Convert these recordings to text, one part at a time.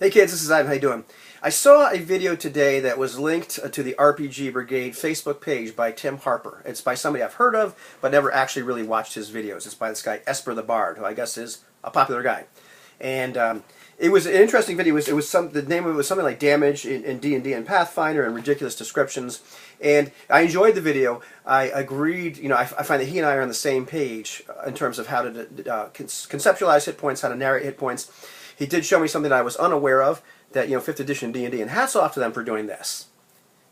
Hey kids, this is Ivan. How you doing? I saw a video today that was linked to the RPG Brigade Facebook page by Tim Harper. It's by somebody I've heard of, but never actually really watched his videos. It's by this guy Esper the Bard, who I guess is a popular guy. And it was an interesting video. The name of it was something like Damage in D&D and Pathfinder and ridiculous descriptions. And I enjoyed the video. I agreed. I find that he and I are on the same page in terms of how to conceptualize hit points, how to narrate hit points. He did show me something that I was unaware of, that 5th edition D&D, and hats off to them for doing this.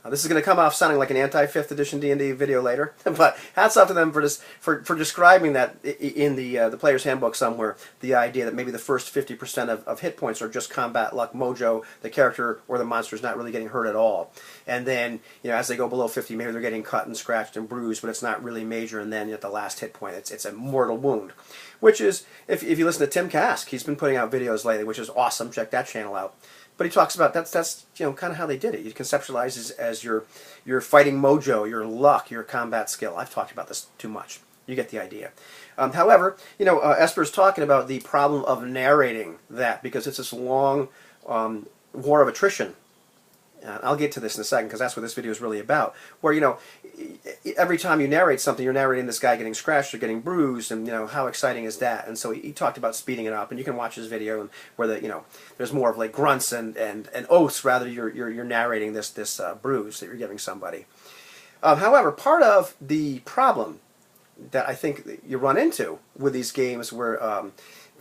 Now, this is going to come off sounding like an anti-5th edition D&D video later, but hats off to them for describing that in the player's handbook somewhere, the idea that maybe the first 50% of hit points are just combat luck, mojo, the character or the monster is not really getting hurt at all. And then, as they go below 50, maybe they're getting cut and scratched and bruised, but it's not really major, and then at the last hit point, it's a mortal wound. Which is, if you listen to Tim Kask, he's been putting out videos lately, which is awesome. Check that channel out. But he talks about that's kind of how they did it. You conceptualize as your fighting mojo, your luck, your combat skill. I've talked about this too much. You get the idea. However, Esper's talking about the problem of narrating that because it's this long war of attrition. I'll get to this in a second because that's what this video is really about. Where every time you narrate something, you're narrating this guy getting scratched or getting bruised, and how exciting is that? And so he talked about speeding it up, and you can watch his video, and where there's more of like grunts and oaths rather you're narrating this bruise that you're giving somebody. However, part of the problem that I think you run into with these games where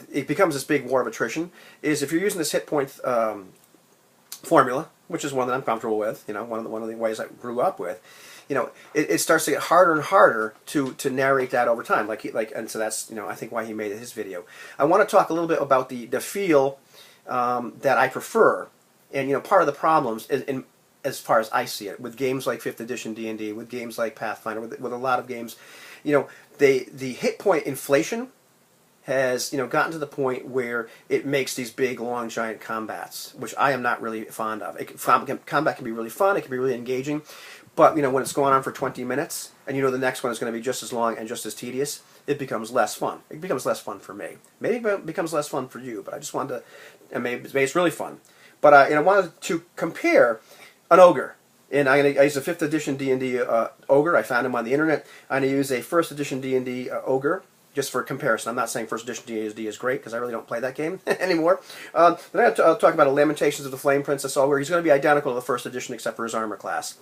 it becomes this big war of attrition is if you're using this hit point formula, which is one that I'm comfortable with, one of the ways I grew up with, it starts to get harder and harder to narrate that over time, and so that's I think why he made his video. I want to talk a little bit about the feel that I prefer, and part of the problems as far as I see it with games like 5th edition D&D, with games like Pathfinder, with a lot of games, the hit point inflation has gotten to the point where it makes these big, long, giant combats, which I am not really fond of. Combat can be really fun, it can be really engaging, but when it's going on for 20 minutes, and the next one is going to be just as long and just as tedious, it becomes less fun. It becomes less fun for me. Maybe it becomes less fun for you, but I just wanted to, and maybe it's really fun. But I wanted to compare an ogre. And I use a 5th edition D&D ogre. I found him on the internet. I'm going to use a 1st edition D&D ogre, just for comparison. I'm not saying 1st edition D&D is great, because I really don't play that game anymore. Then I'm going to talk about a Lamentations of the Flame Princess ogre. He's going to be identical to the 1st edition except for his armor class.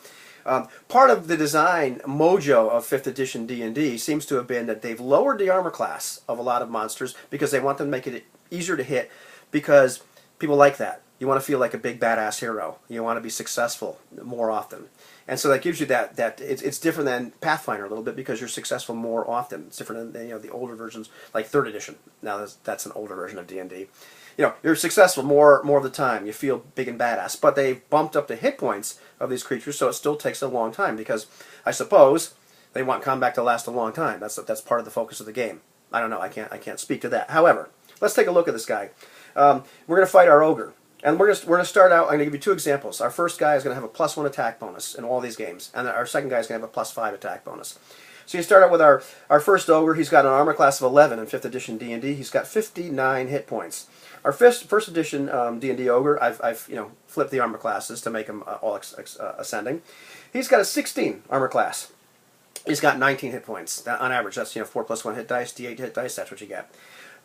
Part of the design mojo of 5th edition D&D seems to have been that they've lowered the armor class of a lot of monsters because they want them to make it easier to hit, because people like that. You want to feel like a big badass hero. You want to be successful more often. And so that gives you that it's different than Pathfinder a little bit because you're successful more often. It's different than the older versions, like 3rd edition. Now that's an older version of D&D. You're successful more of the time. You feel big and badass. But they've bumped up the hit points of these creatures, so it still takes a long time because I suppose they want combat to last a long time. That's part of the focus of the game. I don't know. I can't speak to that. However, let's take a look at this guy. We're going to fight our ogre. And we're going to start out, I'm going to give you 2 examples. Our first guy is going to have a +1 attack bonus in all these games, and our second guy is going to have a +5 attack bonus. So you start out with our first ogre. He's got an armor class of 11 in 5th edition D&D. He's got 59 hit points. Our first edition D&D ogre, I've flipped the armor classes to make them all ascending. He's got a 16 armor class. He's got 19 hit points. On average, that's 4 + 1 hit dice, D8 hit dice, that's what you get.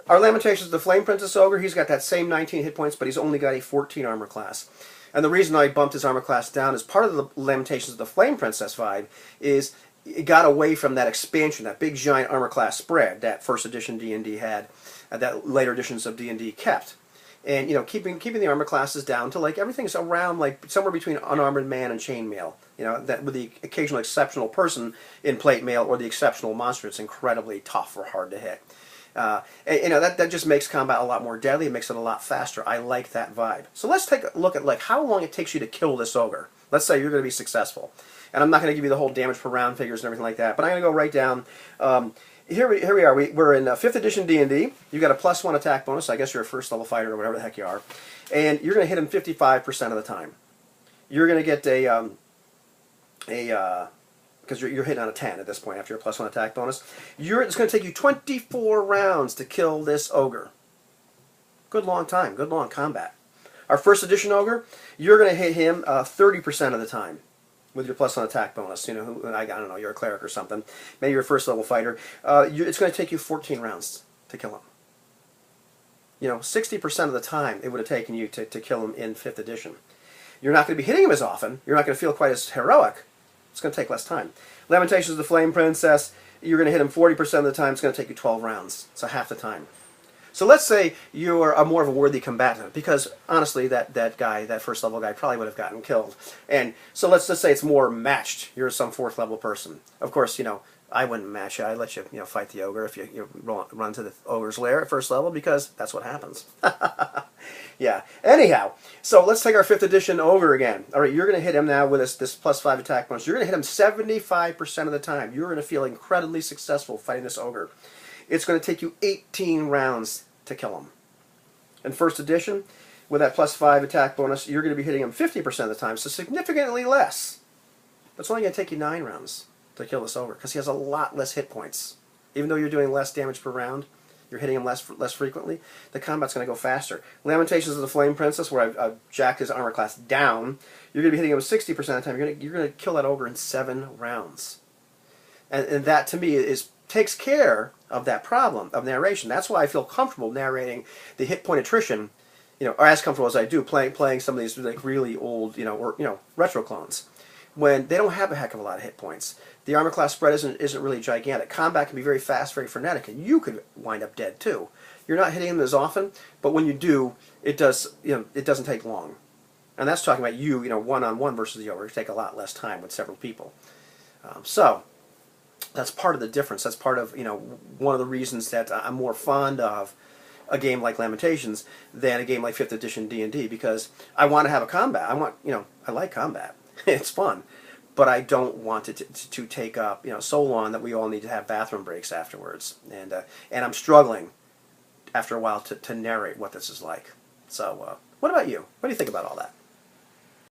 Our Lamentations of the Flame Princess ogre, he's got that same 19 hit points, but he's only got a 14 armor class. And the reason I bumped his armor class down is part of the Lamentations of the Flame Princess vibe is it got away from that expansion, that big giant armor class spread that 1st edition D&D had, that later editions of D&D kept. And keeping the armor classes down to everything's around somewhere between unarmored man and chainmail. That with the occasional exceptional person in plate mail or the exceptional monster, it's incredibly tough or hard to hit. That just makes combat a lot more deadly. It makes it a lot faster. I like that vibe. So let's take a look at how long it takes you to kill this ogre. Let's say you're going to be successful. And I'm not going to give you the whole damage per round figures and everything like that, but I'm going to go right down. Here we are. We're in 5th edition D&D. You've got a +1 attack bonus. I guess you're a 1st level fighter or whatever the heck you are. And you're going to hit him 55% of the time. You're going to get because you're hitting on a 10 at this point after your +1 attack bonus. It's going to take you 24 rounds to kill this ogre. Good long time. Good long combat. Our first edition Ogre, you're going to hit him 30% of the time with your plus on attack bonus. You know, I don't know, you're a cleric or something. Maybe you're a first level fighter. It's going to take you 14 rounds to kill him. You know, 60% of the time it would have taken you to kill him in 5th edition. You're not going to be hitting him as often. You're not going to feel quite as heroic. It's going to take less time. Lamentations of the Flame Princess, you're going to hit him 40% of the time. It's going to take you 12 rounds. So half the time. So let's say you're more of a worthy combatant, because honestly, that guy, that first level guy, probably would have gotten killed. And so let's just say it's more matched. You're some 4th level person. Of course, you know, I wouldn't match you. I'd let you, fight the ogre if you run to the ogre's lair at first level, because that's what happens. Yeah. Anyhow, so let's take our 5th edition ogre again. All right, you're going to hit him now with this +5 attack bonus. You're going to hit him 75% of the time. You're going to feel incredibly successful fighting this ogre. It's going to take you 18 rounds to kill him. In 1st edition, with that +5 attack bonus, you're going to be hitting him 50% of the time, so significantly less. But it's only going to take you 9 rounds to kill this ogre, because he has a lot less hit points. Even though you're doing less damage per round, you're hitting him less frequently, the combat's going to go faster. Lamentations of the Flame Princess, where I've jacked his armor class down, you're going to be hitting him 60% of the time. You're going to kill that ogre in 7 rounds. And that, to me, takes care of that problem of narration. That's why I feel comfortable narrating the hit point attrition, or as comfortable as I do playing some of these like really old, or retro clones, when they don't have a heck of a lot of hit points. The armor class spread isn't really gigantic. Combat can be very fast, very frenetic, and you could wind up dead too. You're not hitting them as often, but when you do, it doesn't take long. And that's talking about you, one-on-one versus the ogre. It take a lot less time with several people. So that's part of the difference. That's part of one of the reasons that I'm more fond of a game like Lamentations than a game like 5th edition D&D, because I want to have a combat. I like combat. It's fun, but I don't want it to take up so long that we all need to have bathroom breaks afterwards. And I'm struggling after a while to narrate what this is like. So what about you? What do you think about all that?